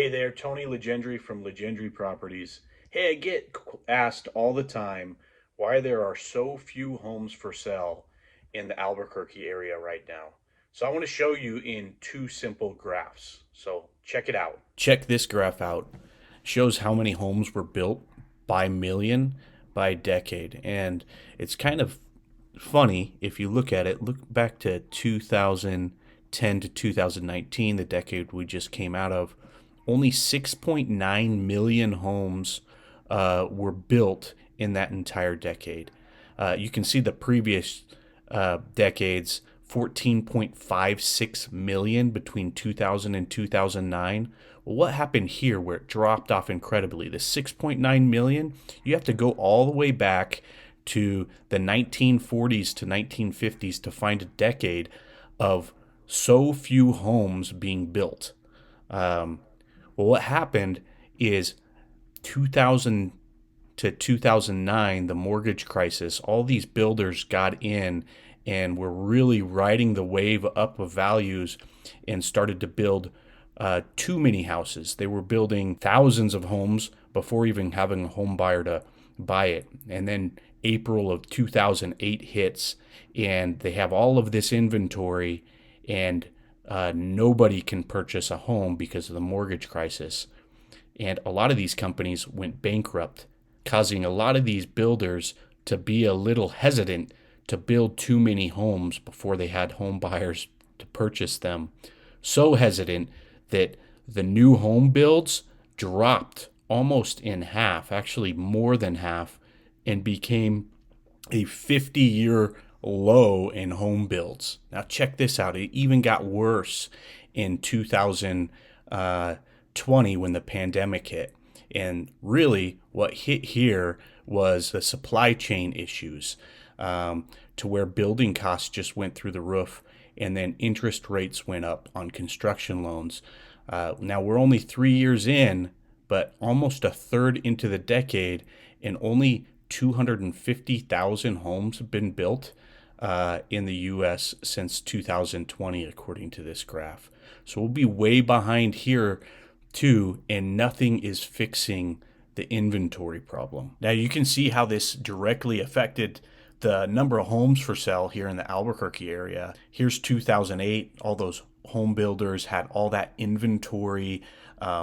Hey there, Tony Legendry from Legendry Properties. Hey, I get asked all the time why there are so few homes for sale in the Albuquerque area right now. So I want to show you in two simple graphs. So check it out. Check this graph out. Shows how many homes were built by million by decade. And it's kind of funny if you look at it. Look back to 2010 to 2019, the decade we just came out of. Only 6.9 million homes were built in that entire decade. You can see the previous decades, 14.56 million between 2000 and 2009. Well, what happened here where it dropped off incredibly? The 6.9 million, you have to go all the way back to the 1940s to 1950s to find a decade of so few homes being built. Well, what happened is 2000 to 2009, the mortgage crisis, all these builders got in and were really riding the wave up of values and started to build too many houses. They were building thousands of homes before even having a home buyer to buy it. And then April of 2008 hits, and they have all of this inventory, and nobody can purchase a home because of the mortgage crisis. And a lot of these companies went bankrupt, causing a lot of these builders to be a little hesitant to build too many homes before they had home buyers to purchase them. So hesitant that the new home builds dropped almost in half, actually more than half, and became a 50-year low in home builds. Now, check this out. It even got worse in 2020 when the pandemic hit. And really, what hit here was the supply chain issues, to where building costs just went through the roof, and then interest rates went up on construction loans. Now, we're only 3 years in, but almost a third into the decade, and only 250,000 homes have been built in the U.S. since 2020, according to this graph. So we'll be way behind here, too, and nothing is fixing the inventory problem. Now, you can see how this directly affected the number of homes for sale here in the Albuquerque area. Here's 2008. All those home builders had all that inventory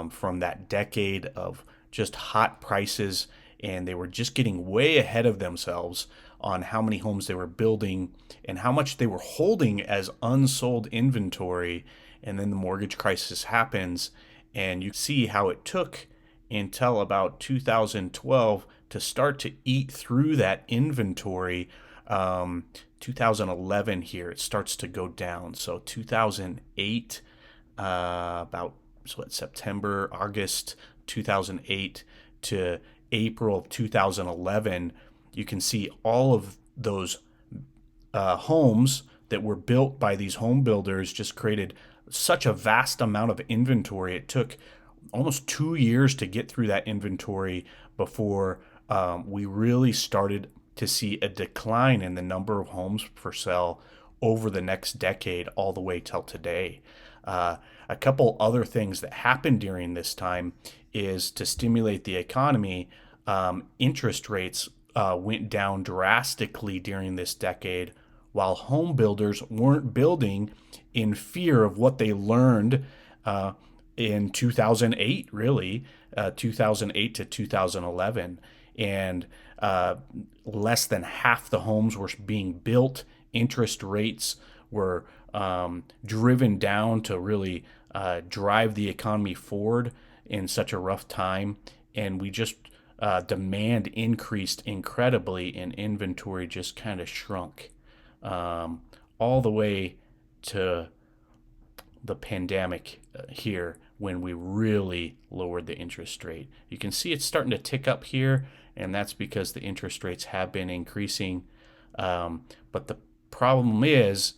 from that decade of just hot prices, and they were just getting way ahead of themselves on how many homes they were building and how much they were holding as unsold inventory. And then the mortgage crisis happens, and you see how it took until about 2012 to start to eat through that inventory. 2011 here, it starts to go down. So 2008, about September, August 2008 to April of 2011, you can see all of those homes that were built by these home builders just created such a vast amount of inventory. It took almost 2 years to get through that inventory before we really started to see a decline in the number of homes for sale over the next decade, all the way till today. A couple other things that happened during this time is to stimulate the economy. Interest rates went down drastically during this decade, while home builders weren't building in fear of what they learned in 2008, really, 2008 to 2011. And less than half the homes were being built. Interest rates were driven down to really drive the economy forward in such a rough time. And we just demand increased incredibly, and inventory just kind of shrunk all the way to the pandemic here, when we really lowered the interest rate. You can see it's starting to tick up here, and that's because the interest rates have been increasing. But the problem is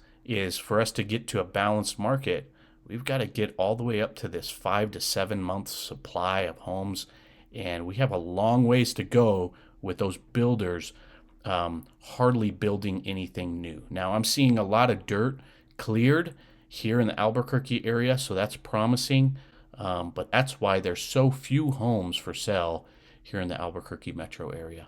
for us to get to a balanced market, we've got to get all the way up to this 5 to 7 months supply of homes, and we have a long ways to go with those builders hardly building anything new. Now, I'm seeing a lot of dirt cleared here in the Albuquerque area, so that's promising. But that's why there's so few homes for sale here in the Albuquerque metro area.